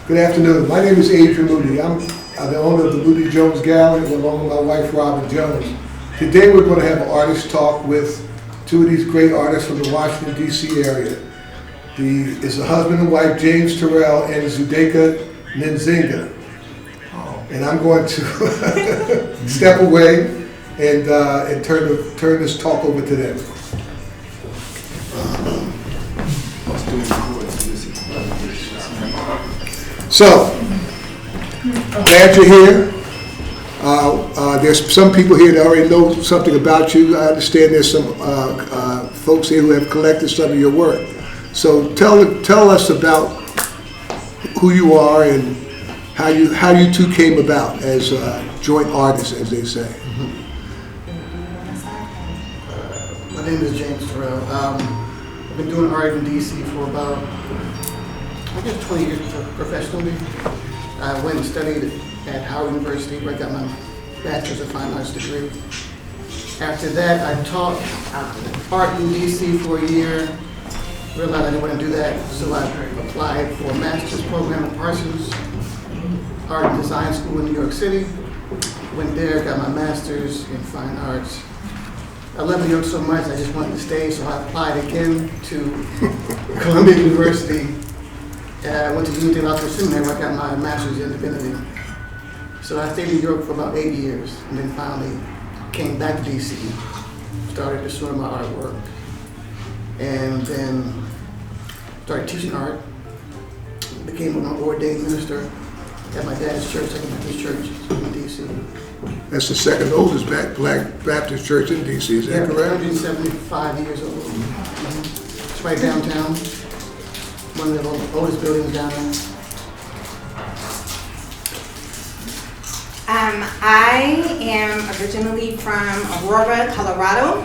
Good afternoon. My name is Adrian Moody. I'm the owner of the Moody Jones Gallery along with my wife, Robin Jones. Today we're going to have an artist talk with two of these great artists from the Washington, D.C. area. It's the husband and wife, James Terrell and Zsudayka Nzinga. And I'm going to step away and turn this talk over to them. So, glad you're here. There's some people here that already know something about you. I understand there's some folks here who have collected some of your work. So tell us about who you are and how you two came about as joint artists, as they say. My name is James Terrell. I've been doing art in DC for about, I guess, 20 years professionally. I went and studied at Howard University where I got my Bachelor's of Fine Arts degree. After that, I taught art in DC for a year. Realized I didn't want to do that, so I applied for a master's program at Parsons Art and Design School in New York City. Went there, got my master's in fine arts. I love New York so much, I just wanted to stay, so I applied again to Columbia University. I went to Unity Law Seminary where I got my master's in divinity. So I stayed in New York for about 8 years, and then finally came back to DC, started pursuing my artwork, and then started teaching art, became an ordained minister at my dad's church, Second Baptist Church in DC. That's the second oldest Black Baptist church in D.C., is that correct? 175 years old. It's right downtown. One of the oldest buildings down there. I am originally from Aurora, Colorado,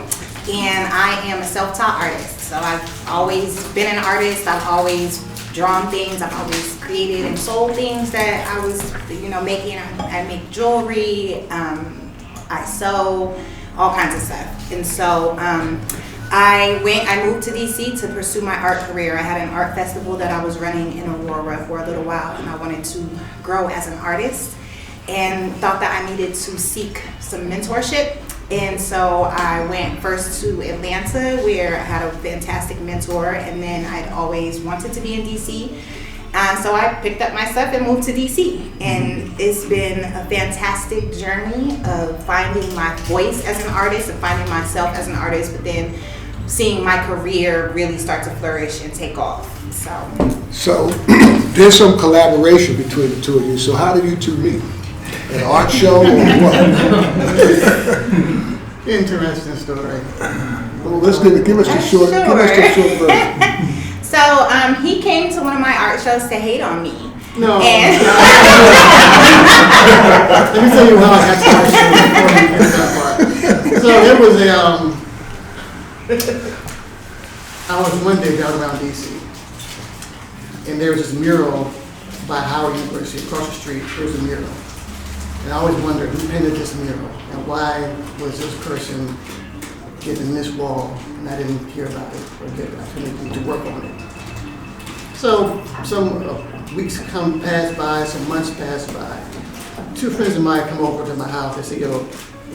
and I am a self-taught artist. So I've always been an artist. I've always drawn things. I've always created and sold things that I was, making. I make jewelry. I sew, all kinds of stuff. And so I moved to DC to pursue my art career. I had an art festival that I was running in Aurora for a little while, and I wanted to grow as an artist and thought that I needed to seek some mentorship. And so I went first to Atlanta, where I had a fantastic mentor, and then I'd always wanted to be in DC. So I picked up my stuff and moved to DC. And it's been a fantastic journey of finding my voice as an artist and finding myself as an artist, but then seeing my career really start to flourish and take off. So There's some collaboration between the two of you. So how did you two meet? An art show or what? Interesting story. Well, let's give us the short version. So he came to one of my art shows to hate on me. No. And let me tell you how I got started before we get to that part. So there was I was one day down around DC, and there was this mural by Howard University across the street. There was a mural. And I always wondered who painted this mural and why was this person getting this wall and I didn't hear about it or get an opportunity to work on it. So some weeks pass by, some months pass by. Two friends of mine come over to my house. They say,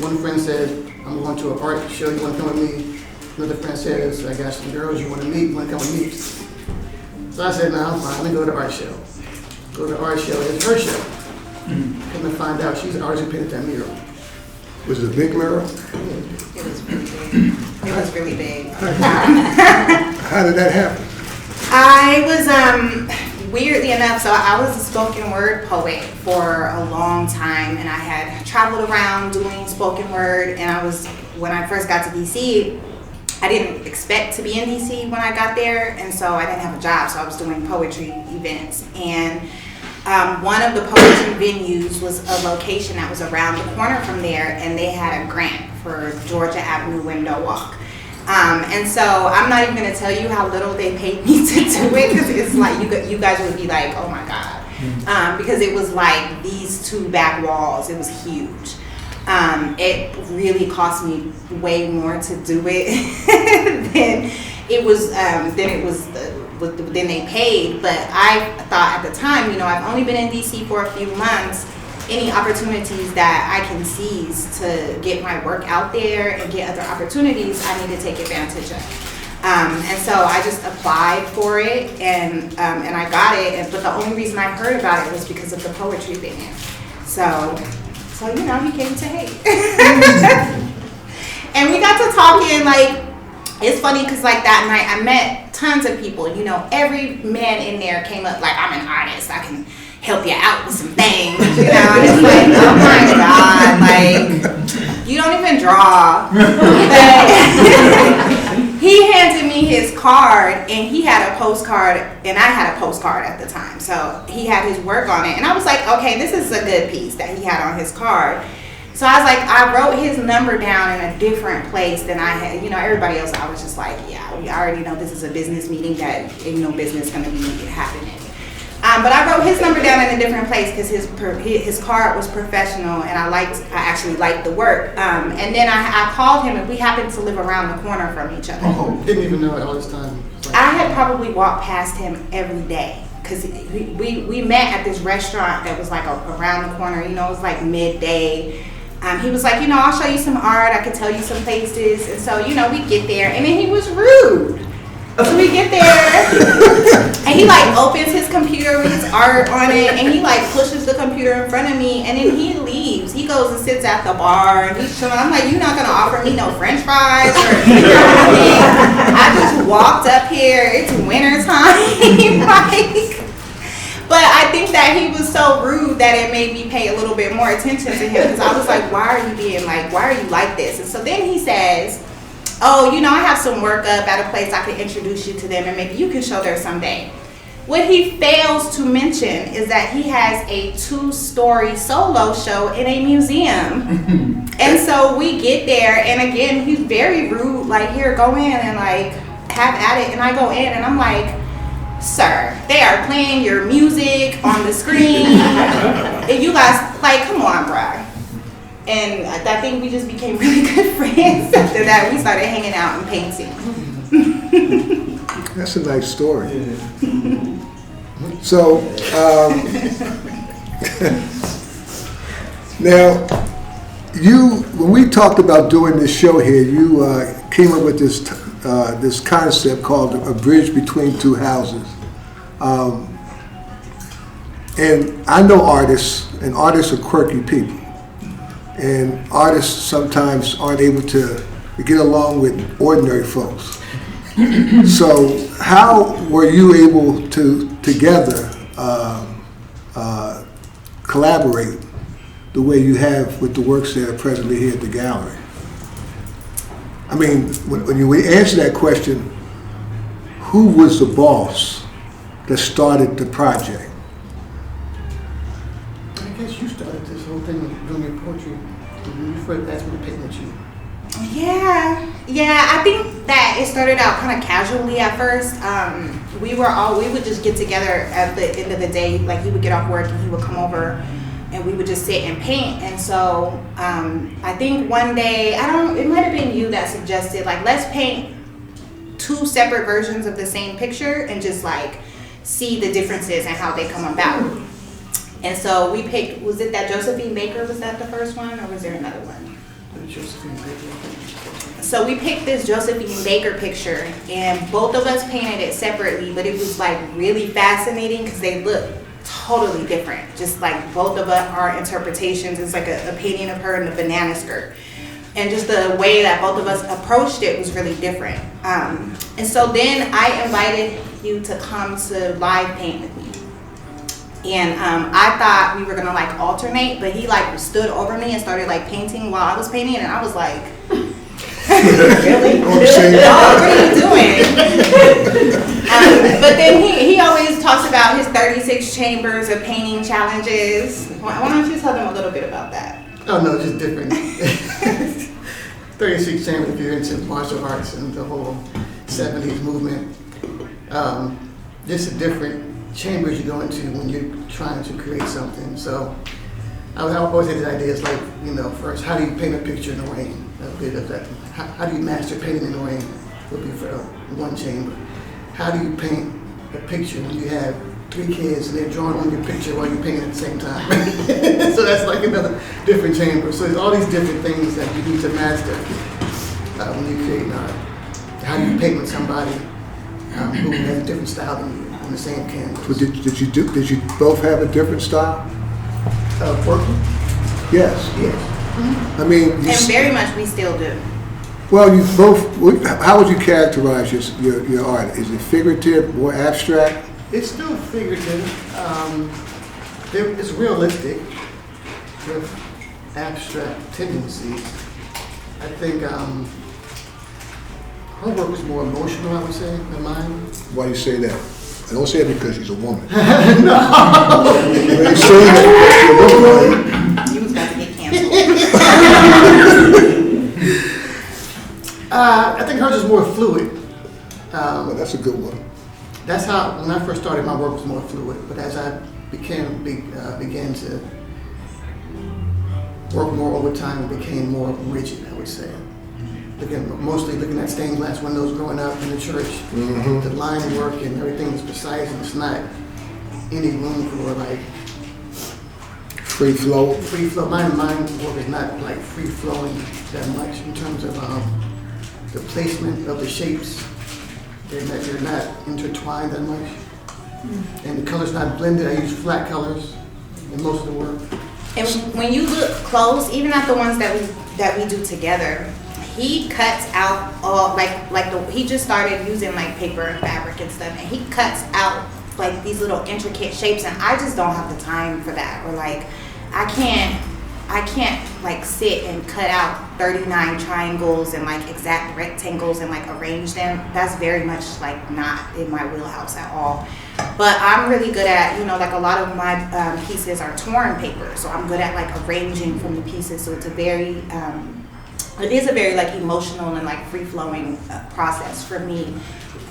one friend says, I'm going to an art show, you want to come with me? Another friend says, I got some girls you want to meet, you want to come with me? So I said, no, I'm fine, let me go to the art show. Go to the art show, it's her show. Come to find out she's the artist who painted that mural. Was it a big mural? it was really big. It was really big. How did that happen? I was, weirdly enough, so I was a spoken word poet for a long time, and I had traveled around doing spoken word, and when I first got to DC, I didn't expect to be in DC when I got there, and so I didn't have a job, so I was doing poetry events. And one of the poetry venues was a location that was around the corner from there, and they had a grant for Georgia Avenue Window Walk. And so I'm not even going to tell you how little they paid me to do it, because it's like you guys would be like, oh my God. Because it was like these two back walls. It was huge. It really cost me way more to do it than it was then they paid. But I thought at the time, you know, I've only been in DC for a few months. Any opportunities that I can seize to get my work out there and get other opportunities, I need to take advantage of. And so I just applied for it, and I got it. But the only reason I heard about it was because of the poetry thing. So you know, he came to hate. And we got to talking, like, it's funny because like that night I met tons of people. You know, every man in there came up like, I'm an artist, I can help you out with some things, you know. And it's like, oh my God, like, you don't even draw. But he handed me his card, and he had a postcard, and I had a postcard at the time. So he had his work on it, and I was like, okay, this is a good piece that he had on his card. So I was like, I wrote his number down in a different place than I had. You know, everybody else, I was just like, yeah, we already know this is a business meeting that ain't no business gonna be happening. But I wrote his number down in a different place because his card was professional, and I actually liked the work. And then I called him, and we happened to live around the corner from each other. Oh, didn't even know it all this time. Like, I had probably walked past him every day because we met at this restaurant that was like around the corner. You know, it was like midday. He was like, you know, I'll show you some art. I can tell you some places. And so, you know, we get there, and then he was rude. So we get there, and he like opens his computer with his art on it, and he like pushes the computer in front of me, and then he leaves. He goes and sits at the bar, and he's chilling. I'm like, you're not gonna offer me no French fries or anything? I just walked up here. It's winter time, like. But I think that he was so rude that it made me pay a little bit more attention to him, because I was like, why are you like this? And so then he says, oh, you know, I have some work up at a place, I can introduce you to them, and maybe you can show there someday. What he fails to mention is that he has a 2-story solo show in a museum. And so we get there, and again, he's very rude, like, here, go in and like have at it. And I go in, and I'm like, sir, they are playing your music on the screen. And you guys, like, come on, bruh. And I think we just became really good friends after that. We started hanging out and painting. That's a nice story. So, now, when we talked about doing this show here, you came up with this concept called a bridge between two houses. And I know artists, and artists are quirky people. And artists sometimes aren't able to get along with ordinary folks. So how were you able to together collaborate the way you have with the works that are presently here at the gallery? I mean, when you answer that question, who was the boss that started the project? I guess you started this whole thing doing your poetry. When you first asked me to paint with you. Yeah. I think that it started out kind of casually at first. We would just get together at the end of the day. Like, he would get off work and he would come over, and we would just sit and paint. And so I think one day, it might have been you that suggested, like, let's paint 2 separate versions of the same picture and just like see the differences and how they come about. And so we picked, was it that Josephine Baker, was that the first one, or was there another one? Josephine Baker. So we picked this Josephine Baker picture, and both of us painted it separately, but it was like really fascinating because they look totally different. Just like both of our interpretations. It's like a painting of her in a banana skirt. And just the way that both of us approached it was really different. And so then I invited you to come to live paint with me. And I thought we were gonna like alternate, but he like stood over me and started like painting while I was painting, and I was like, really? Dog, what are you doing? But then he always talks about his 36 chambers of painting challenges. Why don't you tell them a little bit about that? Oh no, just different. 36 chambers, if you're into martial arts and the whole 70s movement. Just a different chambers you go into when you're trying to create something. So I always had these ideas like, you know, first, how do you paint a picture in the rain? A bit of that. How do you master painting in the rain? Would be for one chamber. How do you paint a picture when you have 3 kids and they're drawing on your picture while you're painting at the same time. So that's like another different chamber. So there's all these different things that you need to master when you're creating art. How do you paint with somebody who has a different style than you on the same canvas? So did you both have a different style? Working? Yes. Yes. I mean, And very much we still do. well, you both, how would you characterize your art? Is it figurative, more abstract? It's still figurative. It's realistic with abstract tendencies. I think her work is more emotional, I would say, than mine. Why do you say that? I don't say it because she's a woman. No. You ain't saying that because you're a woman, right? You was about to get canceled. I think hers is more fluid. Well, that's a good one. That's how, when I first started, my work was more fluid. But as I began to work more over time, it became more rigid, I would say. Mostly looking at stained glass windows growing up in the church. The line work and everything is precise, and it's not any room for like Free flow. free flow. My work is not like free flowing that much in terms of the placement of the shapes. They're not intertwined that much, and the color's not blended. I use flat colors in most of the work. And when you look close, even at the ones that we do together, he cuts out all he just started using like paper and fabric and stuff, and he cuts out like these little intricate shapes, and I just don't have the time for that. Or like I can't like sit and cut out 39 triangles and like exact rectangles and like arrange them. That's very much like not in my wheelhouse at all. But I'm really good at, like a lot of my pieces are torn paper, so I'm good at like arranging from the pieces. So it's it is a very like emotional and like free-flowing process for me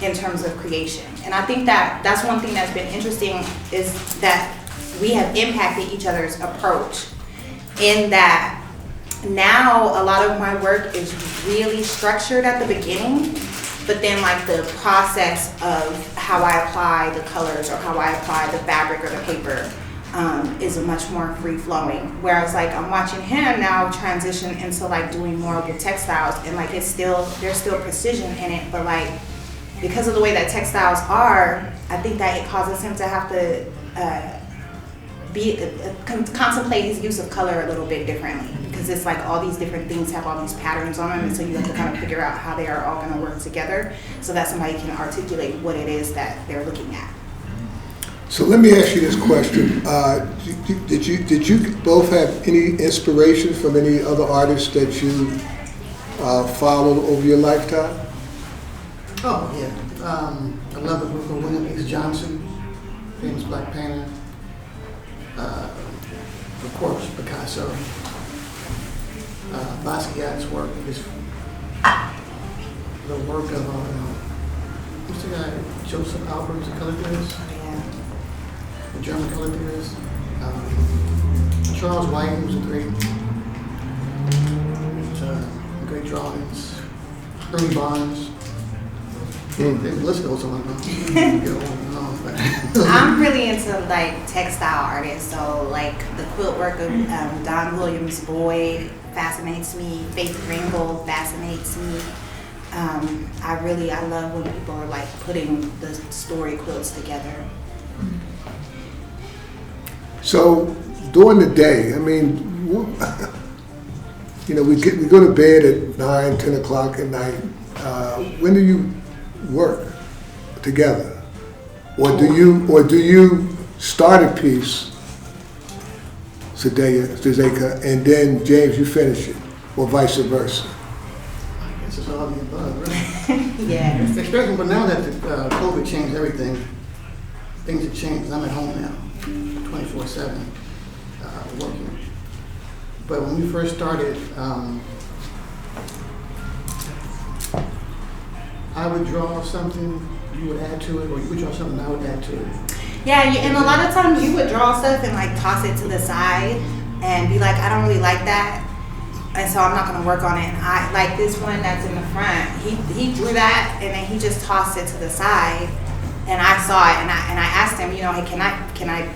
in terms of creation. And I think that's one thing that's been interesting is that we have impacted each other's approach in that now a lot of my work is really structured at the beginning, but then like the process of how I apply the colors or how I apply the fabric or the paper is much more free-flowing. Whereas like I'm watching him now transition into like doing more with textiles, and like there's still precision in it, but like because of the way that textiles are, I think that it causes him to have to contemplate his use of color a little bit differently, because it's like all these different things have all these patterns on them, and so you have to kind of figure out how they are all going to work together so that somebody can articulate what it is that they're looking at. So let me ask you this question. Did you both have any inspiration from any other artists that you followed over your lifetime? Oh yeah, I love the work of William H. Johnson, famous black painter. Of course, Picasso. Basquiat's work is the work of what's the guy? Joseph Albert, the color theorist. The German color theorist. Charles White, who's a great drawings. Ernie Barnes. The list goes on. I'm really into like textile artists, so like the quilt work of Don Williams Boyd fascinates me. Faith Ringgold fascinates me. I love when people are like putting the story quilts together. So during the day, I mean, we go to bed at 9, 10 o'clock at night. When do you work together, or do you start a piece, Zsudayka, and then James, you finish it, or vice versa? I guess it's all of the above, right? Yeah. Especially, but now that COVID changed everything, things have changed. I'm at home now, 24/7, working. But when we first started, I would draw something, you would add to it, or you would draw something, I would add to it. Yeah, and a lot of times you would draw stuff and like toss it to the side and be like, I don't really like that, and so I'm not gonna work on it. And I like this one that's in the front. He drew that and then he just tossed it to the side, And I saw it, and I asked him, hey, can I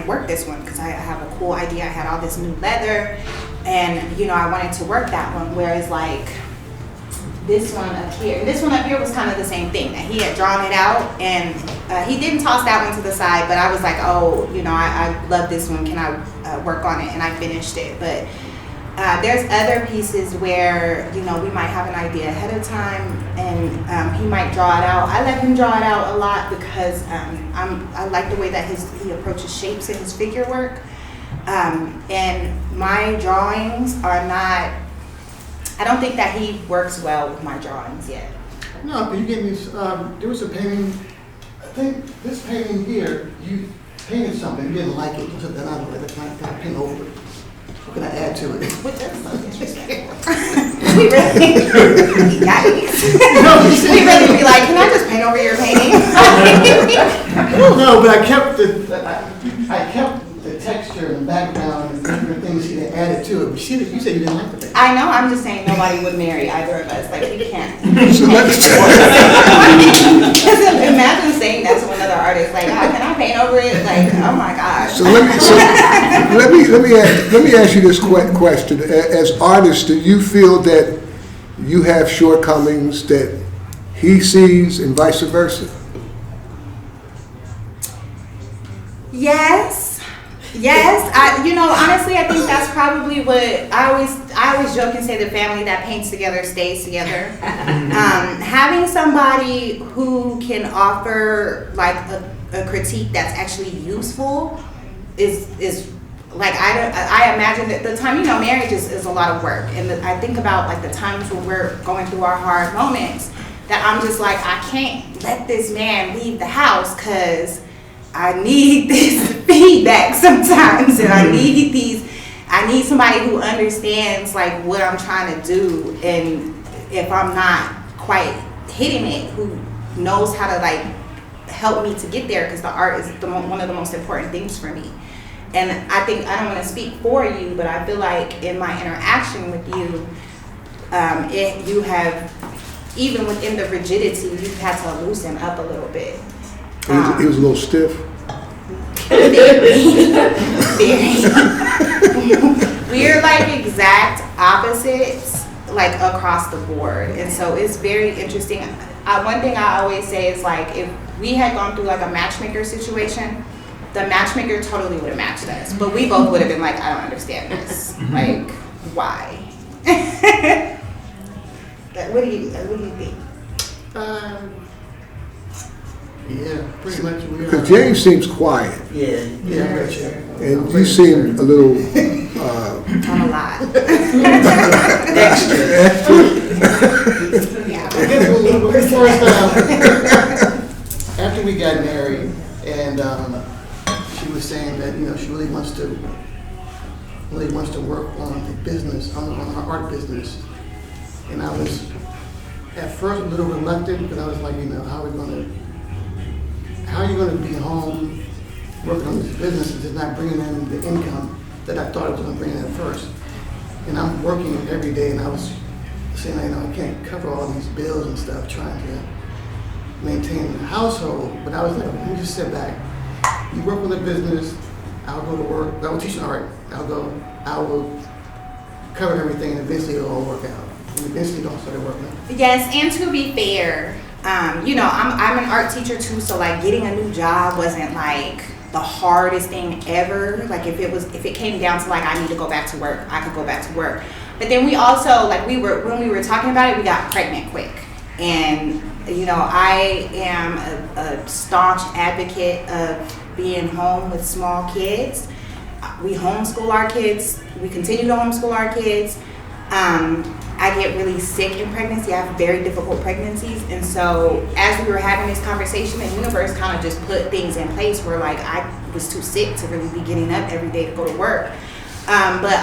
work this one? Because I have a cool idea. I had all this new leather, and I wanted to work that one. Whereas like this one up here, and this one up here was kind of the same thing. That he had drawn it out, and he didn't toss that one to the side. But I was like, oh, I love this one. Can I work on it? And I finished it, but. There's other pieces where, we might have an idea ahead of time, and he might draw it out. I let him draw it out a lot because I like the way that he approaches shapes in his figure work. And my drawings are not, I don't think that he works well with my drawings yet. No, but you gave me, there was a painting, I think this painting here, you painted something, you didn't like it, so then I was like, can I paint over it? What can I add to it? Which is so disrespectful. We really, yikes. We really be like, can I just paint over your painting? No, but I kept the texture and background and different things you added to it. But you said you didn't like the painting. I know, I'm just saying nobody would marry either of us. Like, you can't. Imagine saying that to another artist, like, can I paint over it? Like, oh my gosh. So let me ask you this question. As artists, do you feel that you have shortcomings that he sees and vice versa? Yes. Honestly, I think that's probably what I always joke and say, the family that paints together stays together. Having somebody who can offer like a critique that's actually useful is like, I imagine that the time, marriage is a lot of work. And I think about like the times when we're going through our hard moments, that I'm just like, I can't let this man leave the house because I need this feedback sometimes, and I need somebody who understands like what I'm trying to do, and if I'm not quite hitting it, who knows how to like help me to get there, because the art is one of the most important things for me. And I think, I don't want to speak for you, but I feel like in my interaction with you, you have, even within the rigidity, you've had to loosen up a little bit. He was a little stiff. Very. We're like exact opposites, like across the board, and so it's very interesting. One thing I always say is like, if we had gone through like a matchmaker situation, the matchmaker totally would have matched us, but we both would have been like, I don't understand this. Like, why? What do you think? Yeah, pretty much we are. Because James seems quiet. Yeah, I got you. And you seem a little... I'm a lot. Yeah. I guess we'll first, after we got married, and she was saying that she really wants to work on the business, on her art business, and I was at first a little reluctant, because I was like, how are you going to be home working on this business if it's not bringing in the income that I thought it was going to bring in at first? And I'm working every day, and I was saying, I can't cover all these bills and stuff trying to maintain the household. But I was like, let me just sit back. You work on the business, I'll go to work. I will teach art. I will cover everything, and eventually it'll all work out. And eventually it'll all start working out. Yes, and to be fair, I'm an art teacher too, so like getting a new job wasn't like the hardest thing ever. Like if it came down to like I need to go back to work, I could go back to work. But then we also when we were talking about it, we got pregnant quick. And I am a staunch advocate of being home with small kids. We homeschool our kids. We continue to homeschool our kids. I get really sick in pregnancy. I have very difficult pregnancies. And so as we were having this conversation, the universe kind of just put things in place where like I was too sick to really be getting up every day to go to work. But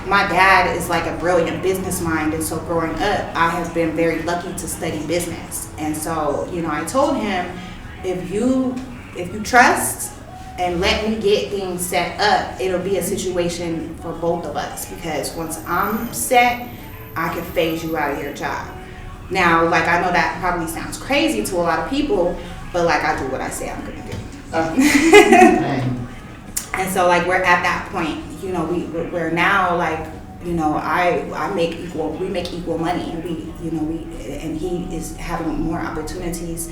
my dad is like a brilliant business mind. And so growing up, I have been very lucky to study business. And so, I told him, if you trust and let me get things set up, it'll be a situation for both of us, because once I'm set, I could phase you out of your job. Now, like I know that probably sounds crazy to a lot of people, but like I do what I say I'm gonna do. Okay. And so like we're at that point, you know, we're now like, you know, we make equal money, and and he is having more opportunities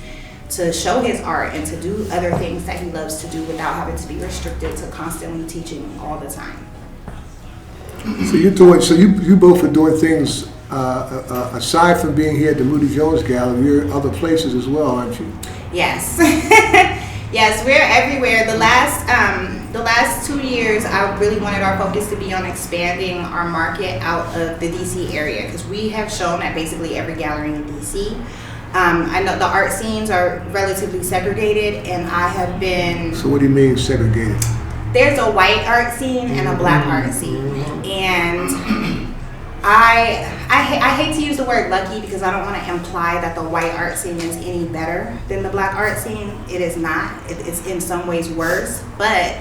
to show his art and to do other things that he loves to do without having to be restricted to constantly teaching all the time. So you both are doing things aside from being here at the Moody Jones Gallery. You're other places as well, aren't you? Yes. Yes, we're everywhere. The last 2 years, I really wanted our focus to be on expanding our market out of the DC area, because we have shown at basically every gallery in DC. I know the art scenes are relatively segregated, and I have been... So what do you mean segregated? There's a white art scene and a black art scene, and I hate to use the word lucky because I don't want to imply that the white art scene is any better than the black art scene. It is not. It's in some ways worse, but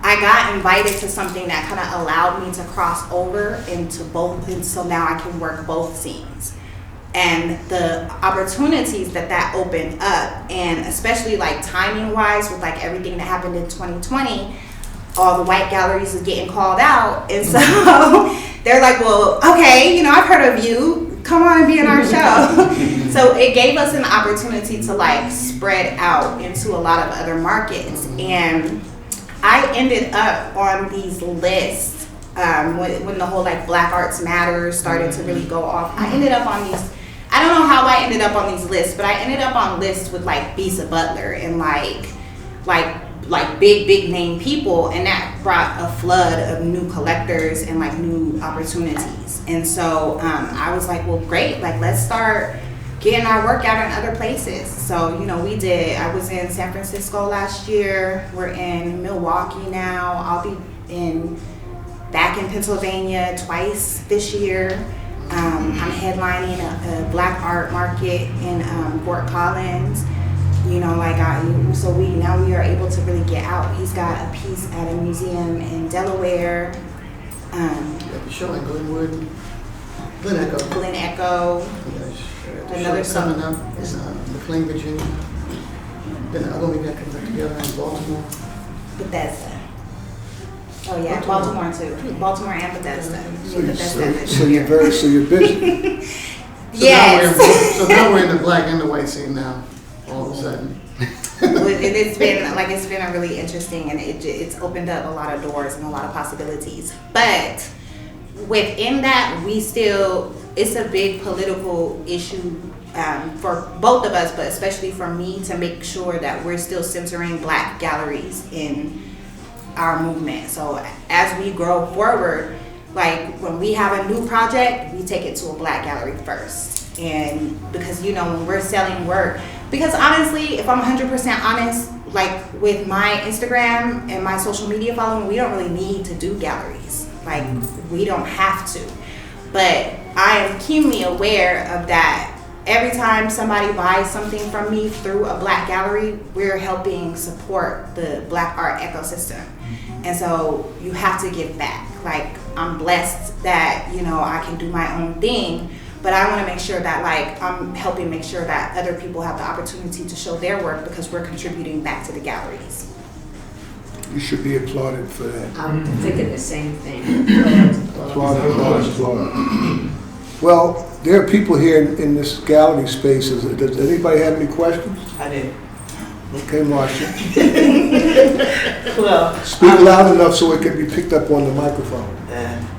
I got invited to something that kind of allowed me to cross over into both, and so now I can work both scenes. And the opportunities that opened up, and especially like timing wise with like everything that happened in 2020, all the white galleries is getting called out, and so they're like, well, okay, you know, I've heard of you, come on and be in our show. So it gave us an opportunity to like spread out into a lot of other markets, and I ended up on these lists when the whole like Black Arts Matter started to really go off. I ended up on these, I don't know how I ended up on these lists, but I ended up on lists with like Bisa Butler and like big name people, and that brought a flood of new collectors and like new opportunities. And so I was like, well, great, like let's start getting our work out in other places. So, you know, I was in San Francisco last year, we're in Milwaukee now, I'll be back in Pennsylvania twice this year. I'm headlining a black art market in Fort Collins. You know, like we are able to really get out. He's got a piece at a museum in Delaware. The show in Glen Echo. Another coming up in McLean, Virginia. Then the other one we got coming up together in Baltimore. Bethesda. Oh yeah, Baltimore too. Baltimore and Bethesda. So you're busy. Yes. So now we're in the black and the white scene now. All of a sudden. It's been a really interesting, and it's opened up a lot of doors and a lot of possibilities. But within that, it's a big political issue for both of us, but especially for me, to make sure that we're still centering black galleries in our movement. So as we grow forward, like when we have a new project, we take it to a black gallery first. And because, you know, when we're selling work, because honestly, if I'm 100% honest, like with my Instagram and my social media following, we don't really need to do galleries. Like we don't have to. But I am keenly aware of that. Every time somebody buys something from me through a black gallery, we're helping support the black art ecosystem. And so you have to give back. Like I'm blessed that, you know, I can do my own thing, but I want to make sure that like I'm helping make sure that other people have the opportunity to show their work, because we're contributing back to the galleries. You should be applauded for that. I'm thinking the same thing. Applaud. Well, there are people here in this gallery space. Does anybody have any questions? I do. Okay, Marcia. Well, Speak loud enough so it can be picked up on the microphone.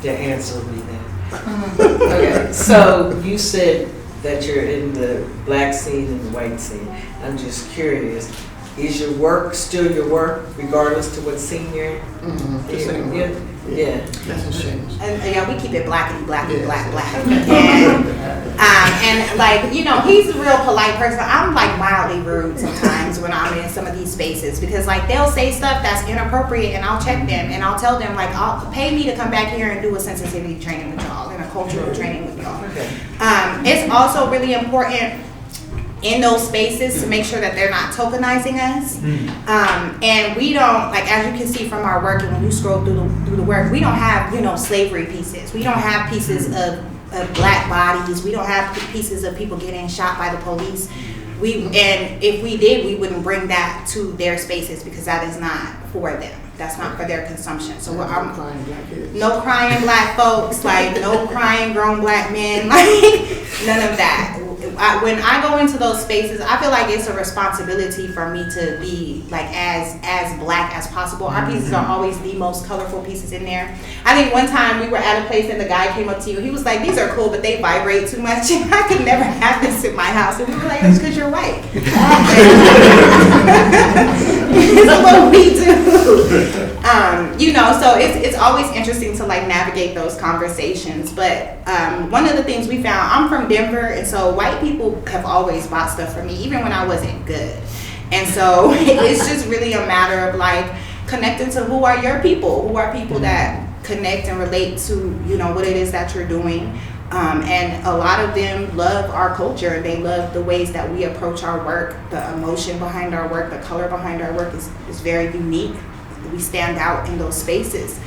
the answer will be that. Okay, so you said that you're in the black scene and the white scene. I'm just curious, is your work still your work regardless to what scene you're in? Mm-hmm. The same Yeah. work. Yeah. Nothing's changed. And yeah, we keep it blackity, Yes. black. And like, you know, he's a real polite person. I'm like mildly rude sometimes when I'm in some of these spaces, because like they'll say stuff that's inappropriate, and I'll check them and I'll tell them like, I'll pay me to come back here and do a sensitivity training with y'all and a cultural training with y'all. Okay. It's also really important in those spaces to make sure that they're not tokenizing us. And we don't, like, as you can see from our work, and when you scroll through the work, we don't have, you know, slavery pieces. We don't have pieces of black bodies. We don't have pieces of people getting shot by the police. And if we did, we wouldn't bring that to their spaces because that is not for them. That's not for their consumption. So No crying black kids. no crying black folks, like no crying grown black men, like none of that. When I go into those spaces, I feel like it's a responsibility for me to be like as black as possible. Our pieces are always the most colorful pieces in there. I think one time we were at a place and the guy came up to you. He was like, "These are cool, but they vibrate too much. I could never have this in my house." And we were like, "That's because you're white." It's what we do. So it's always interesting to like navigate those conversations. But one of the things we found, I'm from Denver, and so white people have always bought stuff for me, even when I wasn't good. And so it's just really a matter of like connecting to who are your people, who are people that connect and relate to, what it is that you're doing. And a lot of them love our culture. They love the ways that we approach our work. The emotion behind our work, the color behind our work is very unique. We stand out in those spaces.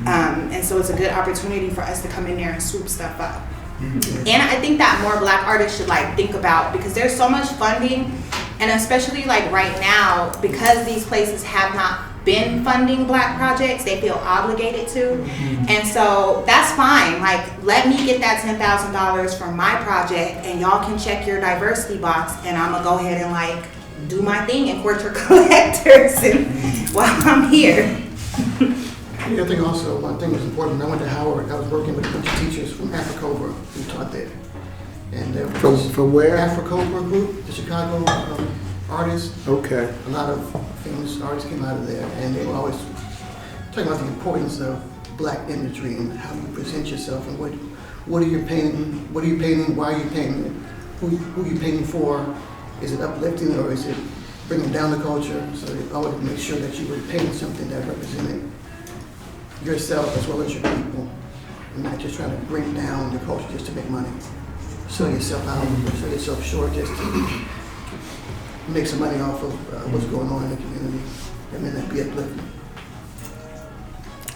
And so it's a good opportunity for us to come in there and swoop stuff up. And I think that more black artists should like think about, because there's so much funding, and especially like right now, because these places have not been funding black projects, they feel obligated to. And so that's fine. Like, let me get that $10,000 from my project and y'all can check your diversity box, and I'm gonna go ahead and like do my thing and court your collectors and while I'm here. I think also one thing that's important, when I went to Howard, I was working with a bunch of teachers from Africova who taught there. And From where? Africova group, the Chicago artists. Okay. A lot of famous artists came out of there, and they were always talking about the importance of black imagery and how you present yourself and what are you painting, why are you painting it, who you painting for, is it uplifting or is it bringing down the culture? So they always make sure that you were painting something that represented yourself as well as your people, and not just trying to bring down the culture just to make money. Sell yourself out, sell yourself short just to make some money off of what's going on in the community. That may not be uplifting.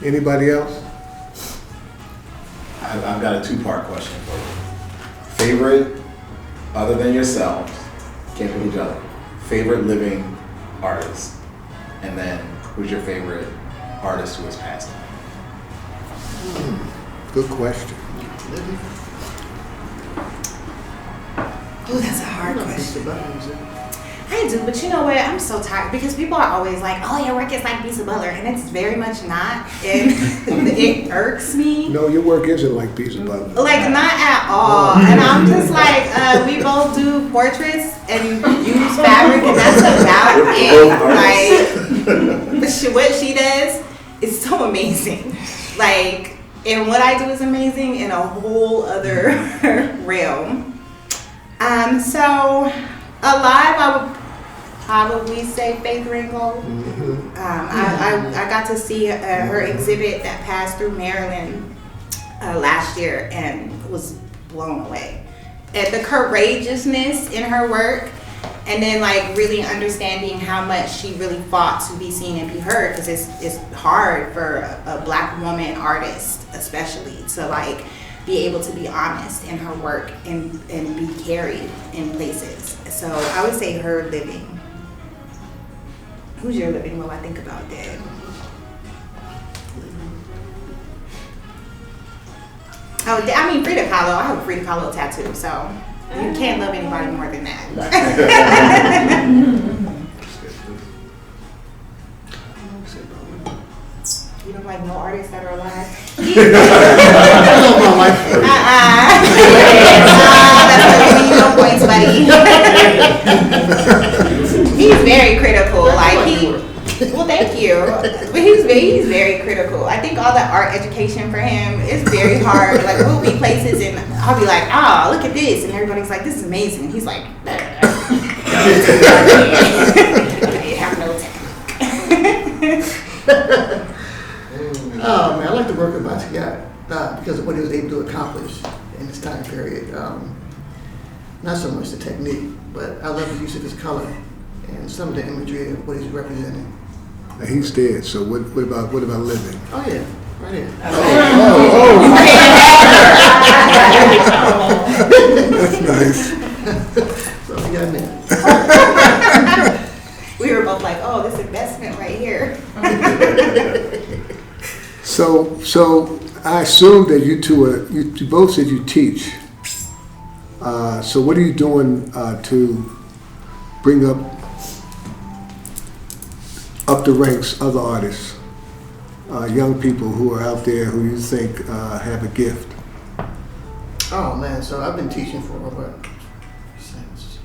Anybody else? I've got a two-part question for you. Favorite, other than yourselves, can't pick each other, favorite living artist, and then who's your favorite artist who has passed on? Good question. Oh, that's a hard question. Mr. Buttons, I do, but you know what? I'm so tired because people are always like, "Oh, your work is like Bisa Butler," and it's very much not. And it irks me. No, your work isn't like Bisa Butler. Like, not at all. And I'm just like, we both do portraits and use fabric, and that's about it. Like, but what she does is so amazing. Like, and what I do is amazing in a whole other realm. So alive, I would probably say Faith Ringgold. I got to see her exhibit that passed through Maryland last year and was blown away at the courageousness in her work, and then like really understanding how much she really fought to be seen and be heard, because it's hard for a black woman artist especially to like be able to be honest in her work and be carried in places. So I would say her living. Who's your living while I think about dead? Oh, I mean Frida Kahlo. I have a Frida Kahlo tattoo, so you can't love anybody more than that. You don't like no artists that are alive? That's no points, buddy. He's very critical. Well, thank you. But he's very critical. I think all the art education for him is very hard. Like, we'll be places and I'll be like, "Oh, look at this," and everybody's like, "This is amazing." And he's like, "I have no technique." Oh man, I like the work of Basquiat because of what he was able to accomplish in this time period. Not so much the technique, but I love the use of his color and some of the imagery of what he's representing. Now, he's dead, so what about living? Oh yeah, right here. That's nice. So we got that. oh, this investment right here. So I assume that you two you both said you teach. So what are you doing to bring up the ranks other artists, young people who are out there who you think have a gift? Oh man, so I've been teaching for since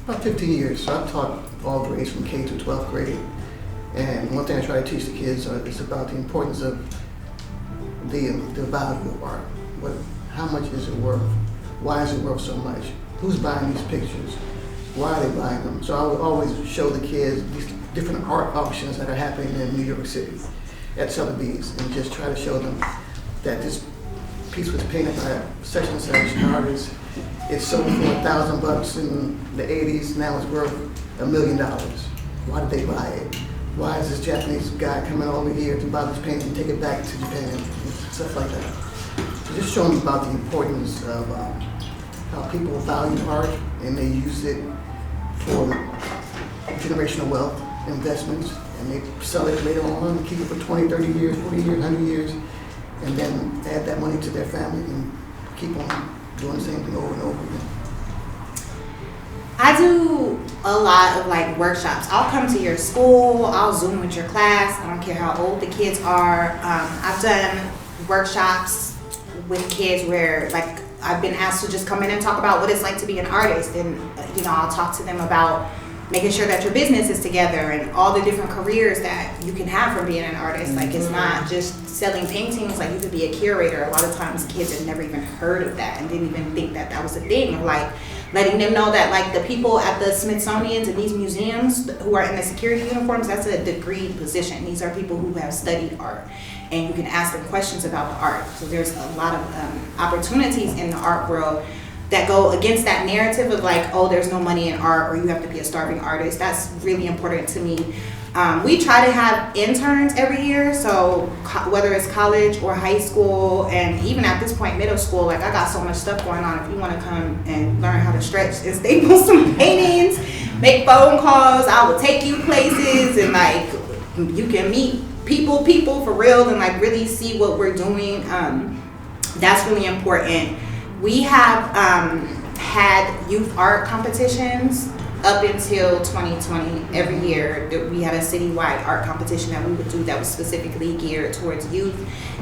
about 15 years. So I've taught all grades from K to 12th grade. And one thing I try to teach the kids is about the importance of the value of art. How much is it worth? Why is it worth so much? Who's buying these pictures? Why are they buying them? So I would always show the kids these different art auctions that are happening in New York City at Sotheby's, and just try to show them that this piece was painted by such and such artist. It sold for $1,000 in the 80s. Now it's worth $1 million. Why did they buy it? Why is this Japanese guy coming over here to buy this painting and take it back to Japan and stuff like that? So just showing them about the importance of how people value art and they use it for generational wealth investments, and they sell it later on and keep it for 20, 30 years, 40 years, 100 years, and then add that money to their family and keep on doing the same thing over and over again. I do a lot of like workshops. I'll come to your school, I'll Zoom with your class. I don't care how old the kids are. I've done workshops with kids where like I've been asked to just come in and talk about what it's like to be an artist, and I'll talk to them about making sure that your business is together and all the different careers that you can have from being an artist. Like it's not just selling paintings, like you could be a curator. A lot of times kids have never even heard of that and didn't even think that that was a thing. Like letting them know that like the people at the Smithsonian's and these museums who are in the security uniforms, that's a degreed position. These are people who have studied art, and you can ask them questions about the art. So there's a lot of opportunities in the art world that go against that narrative of like, oh, there's no money in art or you have to be a starving artist. That's really important to me. We try to have interns every year, so whether it's college or high school, and even at this point middle school, like I got so much stuff going on. If you want to come and learn how to stretch and staple some paintings, make phone calls, I will take you places, and like you can meet people for real and like really see what we're doing. That's really important. We have had youth art competitions up until 2020. Every year we had a citywide art competition that we would do that was specifically geared towards youth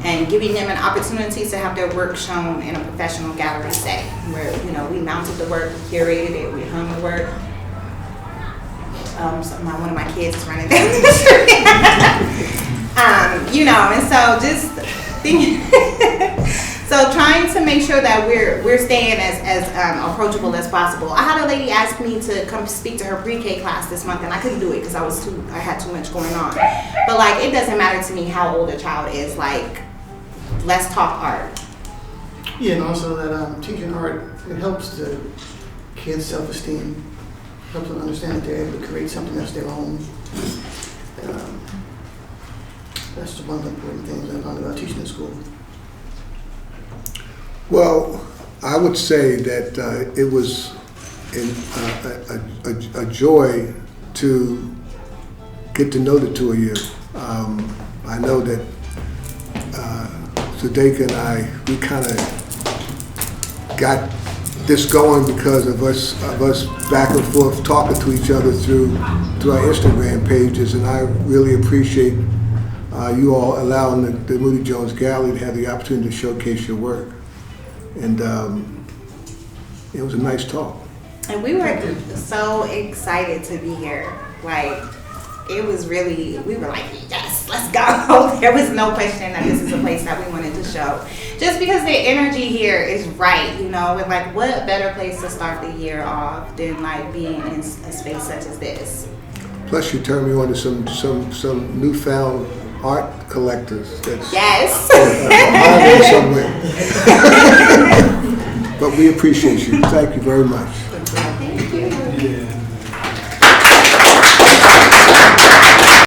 and giving them an opportunity to have their work shown in a professional gallery setting where we mounted the work, we curated it, we hung the work. One of my kids is running down the street. And so just thinking so trying to make sure that we're staying as approachable as possible. I had a lady ask me to come speak to her pre-K class this month, and I couldn't do it because I had too much going on. But like, it doesn't matter to me how old a child is. Like, let's talk art. Yeah, and also that teaching art, it helps the kids' self-esteem, helps them understand that they're able to create something that's their own. That's one of the important things I learned about teaching in school. Well, I would say that it was a joy to get to know the two of you. I know that Zsudayka and I, we kind of got this going because of us back and forth talking to each other through our Instagram pages, and I really appreciate you all allowing the Moody Jones Gallery to have the opportunity to showcase your work. And it was a nice talk. And we were so excited to be here. Like, it was really, we were like, yes, let's go. There was no question that this is a place that we wanted to show. Just because the energy here is right, and like, what better place to start the year off than like being in a space such as this. Plus, you turned me on to some newfound art collectors. That's yes. Somewhere. But we appreciate you. Thank you very much.